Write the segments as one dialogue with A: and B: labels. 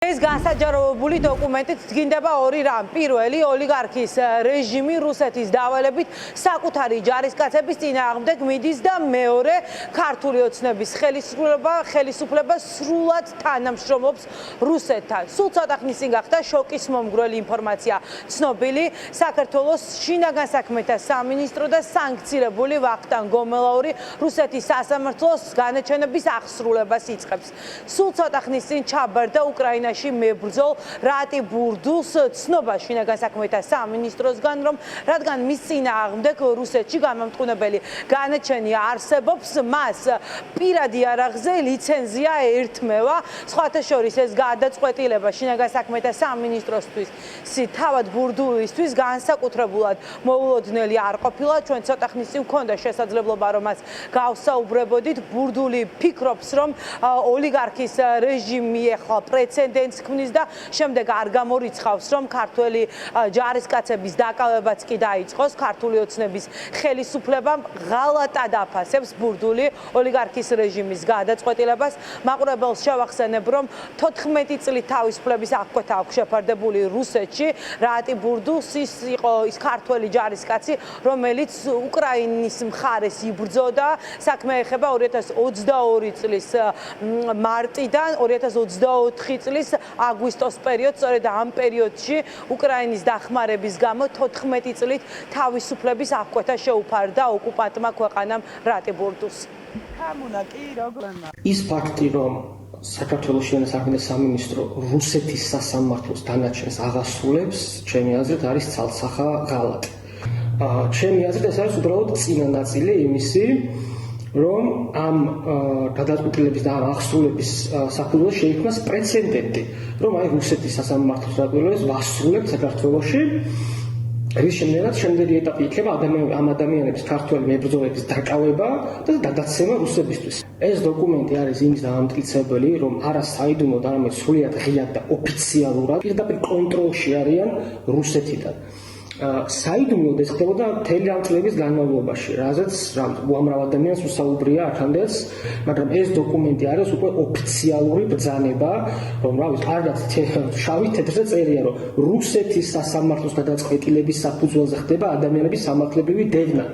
A: ეს განსაჯაროებული დოკუმენტით დგინდება ორი რამ. პირველი, ოლიგარქის რეჟიმი რუსეთის დავალებით საკუთარი ჯარისკაცების წინააღმდეგ მიდის და მეორე, ქართული ოცნების ხელისუფლება სრულად თანამშრომლობს რუსეთთან. სულ ცოტა ხნის წინ გახდა შოკის მომგვრელი ინფორმაცია ცნობილი. საქართველოს შინაგან საქმეთა სამინისტრო და სანქცირებული ვახტანგ გომელაური რუსეთის სასამართლოს განაჩენების აღსრულებას იწყებს. სულ ცოტა ხნის წინ ჩაბარდა უკრაინაში მებრძოლ რატი ბურდულს ცნობა შინაგან საქმეთა სამინისტროსგან, რომ რადგან მის წინააღმდეგ რუსეთში გამამტყუნებელი განაჩენი არსებობს, მას პირადი არაღზე ლიცენზია ერთმევა. სხვათა შორის ეს გადაწყვეტილება შინაგან საქმეთა სამინისტროსთვის თავად ბურდულისთვის განსაკუთრებულად მოულოდნელი არ ყოფილა. ჩვენ ცოტა ხნის წინ გვქონდა შესაძლებლობა, რომ მას გავსაუბრებოდით. ბურდული ფიქრობს, რომ ოლიგარქის რეჟიმი ახლა პრეცედენტს ქმნის და შემდეგ არ გამორიცხავს, რომ ქართველი ჯარისკაცების დაკავებაც კი დაიწყოს. ქართული ოცნების ხელისუფლებამ ღალატად აფასებს ბურდული ოლიგარქის რეჟიმის გადაწყვეტილებას. მაყურებელს შევახსენებ, რომ 14 წლით თავისუფლების აღკვეთა აქვს შეფარდებული რუსეთში. რატი ბურდულს იყო ის ქართველი ჯარისკაცი, რომელიც უკრაინის მხარეს იბრძოდა. საქმე ეხება 2022 წლის მარტიდან 2024 წლის აგვისტოს პერიოდს. სწორედ ამ პერიოდში უკრაინის დახმარების გამო 14 წლით თავისუფლების აღკვეთა შეუფარდა ოკუპანტმა ქვეყანამ რატი ბურდულს.
B: ის ფაქტი, რომ საქართველოს შინაგან საქმეთა სამინისტრო რუსეთის სასამართლოს დანაჩენს აღასრულებს, ჩემი აზრით არის ცალსახა ღალატი. ჩემი აზრით ეს არის უბრალოდ წინა ნაწილი იმისი, რომ ამ გადაწყვეტილების და ამ აღსრულების საფუძველზე შეიქმნას პრეცედენტი, რომ აი რუსეთის სასამართლოს გადაწყვეტილებას ვასრულებთ საქართველოში, რის შემდეგაც შემდეგი ეტაპი იქნება ამ ადამიანების ქართველი მებრძოლების დაკავება და გადაცემა რუსებისთვის. ეს დოკუმენტი არის იმის დამამტკიცებელი, რომ არა საიდუმლოდ, არამედ სრულიად ღიად და ოფიციალურად პირდაპირ კონტროლში არიან რუსეთიდან. საიდუმლოდ ეს ხდებოდა მთელი ამ წლების განმავლობაში, რაზეც უამრავ ადამიანს უსაუბრია აქამდეც, მაგრამ ეს დოკუმენტი არის უკვე ოფიციალური ბრძანება, რომ კარგად შავი თეთრზე წერია, რომ რუსეთის სასამართლოს გადაწყვეტილების საფუძველზე ხდება ადამიანების სამართლებრივი დევნა.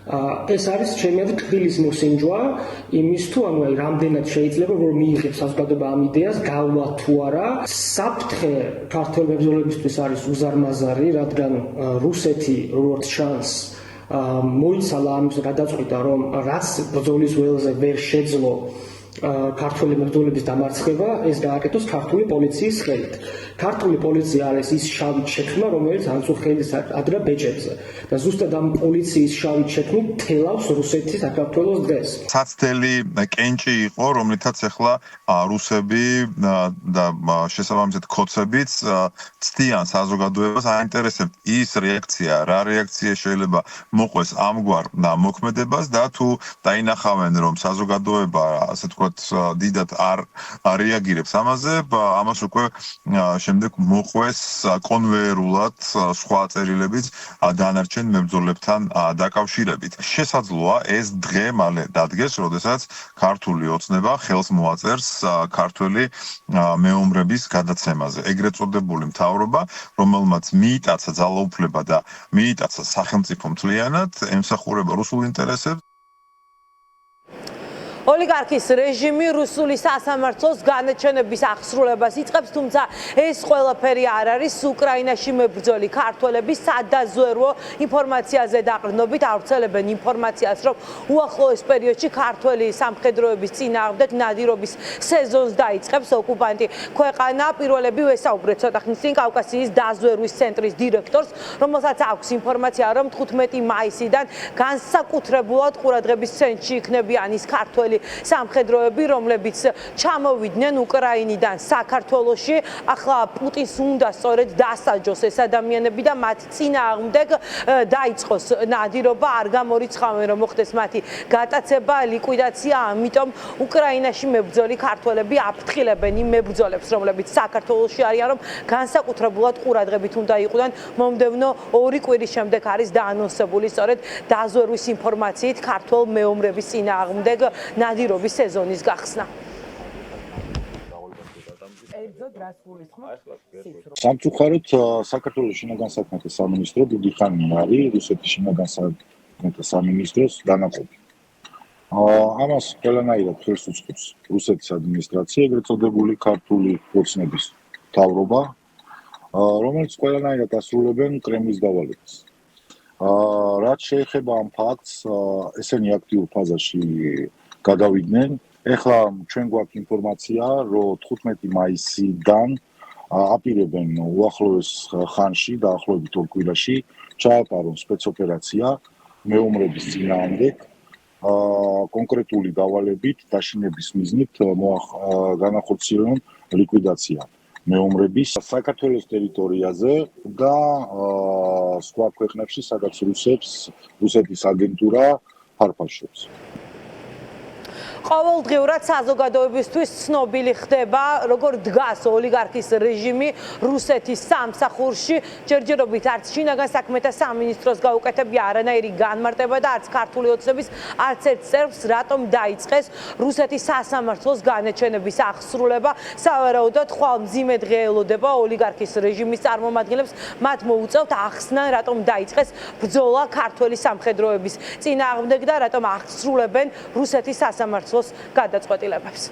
B: ეს არის ჩემი აზრით თბილის მოსინჯვა იმის თუ ანუ აი რამდენად შეიძლება რომ მიიღებს საზოგადოება ამ იდეას გავლა თუ არა. საფრთხე ქართველ მებრძოლებისთვის არის უზარმაზარი, რადგან რუსეთი როგორც ჩანს მოიცალა ამის გადაწყვეტა, რომ რაც ბრძოლის ველზე ვერ შეძლო ქართული მებრძოლების დამარცხება, ეს გააკეთოს ქართული პოლიციის ხელით. ქართული პოლიცია არის ის შავით შექმნა, რომელიც ანწუხელის ადრა ბეჭედზე და ზუსტად ამ პოლიციის შავით შექმნით თელავს რუსეთის საქართველოს დღეს.
C: საცდელი კენჭი იყო, რომლითაც ახლა რუსები და შესაბამისად ქოცებიც ცდიან საზოგადოებას აინტერესებთ ის რეაქცია, რა რეაქცია შეიძლება მოყვეს ამგვარ მოქმედებას და თუ დაინახავენ, რომ საზოგადოება ასე თქვა დიდად არ რეაგირებს ამაზე, ამას უკვე შემდეგ მოყვეს კონვეიერულად სხვა წერილებიც დანარჩენ მებრძოლებთან დაკავშირებით. შესაძლოა ეს დღე მალე დადგეს, როდესაც ქართული ოცნება ხელს მოაწერს ქართველი მეომრების გადაცემაზე. ეგრეთ წოდებული მთავრობა, რომელმაც მიიტაცა ძალაუფლება და მიიტაცა სახელმწიფო მთლიანად, ემსახურება რუსულ ინტერესებს.
A: ოლიგარქის რეჟიმი რუსული სასამართლოს განაჩენების აღსრულებას იწყებს, თუმცა ეს ყველაფერი არ არის უკრაინაში მებრძოლი ქართველების სადაზვერვო ინფორმაციაზე დაყრდნობით. ავრცელებენ ინფორმაციას, რომ უახლოეს პერიოდში ქართველი სამხედროების წინააღმდეგ ნადირობის სეზონს დაიწყებს ოკუპანტი ქვეყანა. პირველები ვესაუბრეთ ცოტა ხნის წინ კავკასიის დაზვერვის ცენტრის დირექტორს, რომელსაც აქვს ინფორმაცია, რომ 15 მაისიდან განსაკუთრებულად ყურადღების ცენტრში იქნებიან ის ქართველი სამხედროები, რომლებიც ჩამოვიდნენ უკრაინიდან საქართველოში. ახლა პუტინს უნდა სწორედ დასაჯოს ეს ადამიანები და მათ წინააღმდეგ დაიწყოს ნადირობა, არ გამორიცხავენ, რომ მოხდეს მათი გატაცება, ლიკვიდაცია. ამიტომ უკრაინაში მებრძოლი ქართველები აფრთხილებენ იმ მებრძოლებს, რომლებიც საქართველოში არიან, რომ განსაკუთრებულად ყურადღებით უნდა იყვნენ. მომდევნო 2 კვირის შემდეგ არის დაანონსებული სწორედ დაზვერვის ინფორმაციით ქართველ მეომრების წინააღმდეგ ნადირობის სეზონის გახსნა. ვიბრძოთ, რას გულისხმობთ?
D: სამწუხაროდ საქართველოს შინაგან საქმეთა სამინისტრო დიდი ხანი არის რუსეთის შინაგან საქმეთა სამინისტროს დანაყოფი. ამას ყველანაირად ხელს უწყობს რუსეთის ადმინისტრაცია, ეგრეთ წოდებული ქართული ოცნების მთავრობა, რომელიც ყველანაირად ასრულებენ კრემლის დავალებას. რაც შეეხება ამ ფაქტს, ესენი აქტიურ ფაზაში გადავიდნენ. ეხლა ჩვენ გვაქვს ინფორმაცია, რომ 15 მაისიდან აპირებენ უახლოეს ხანში, დაახლოებით 2 კვირაში, ჩაატარონ სპეცოპერაცია მეომრების წინააღმდეგ. კონკრეტული დავალებით დაშინების მიზნით განახორციელონ ლიკვიდაცია მეომრების საქართველოს ტერიტორიაზე და სხვა ქვეყნებში, სადაც რუსეთის აგენტურა ფარფაშობს.
A: ყოველდღიურად საზოგადოებისთვის ცნობილი ხდება, როგორ დგას ოლიგარქის რეჟიმი რუსეთის სამსახურში. ჯერჯერობით არც შინაგან საქმეთა სამინისტროს გაუკეთებია არანაირი განმარტება და არც ქართული ოცნების არც ერთ წევრს რატომ დაიწყეს რუსეთის სასამართლოს განაჩენების აღსრულება. სავარაუდოდ ხვალმძიმე დღე ელოდება ოლიგარქის რეჟიმის წარმომადგენლებს, მათ მოუწევთ ახსნან, რატომ დაიწყეს ბრძოლა ქართველი სამხედროების წინააღმდეგ და რატომ აღსრულებენ რუსეთის სასამართლოს გადაწყვეტილებებს.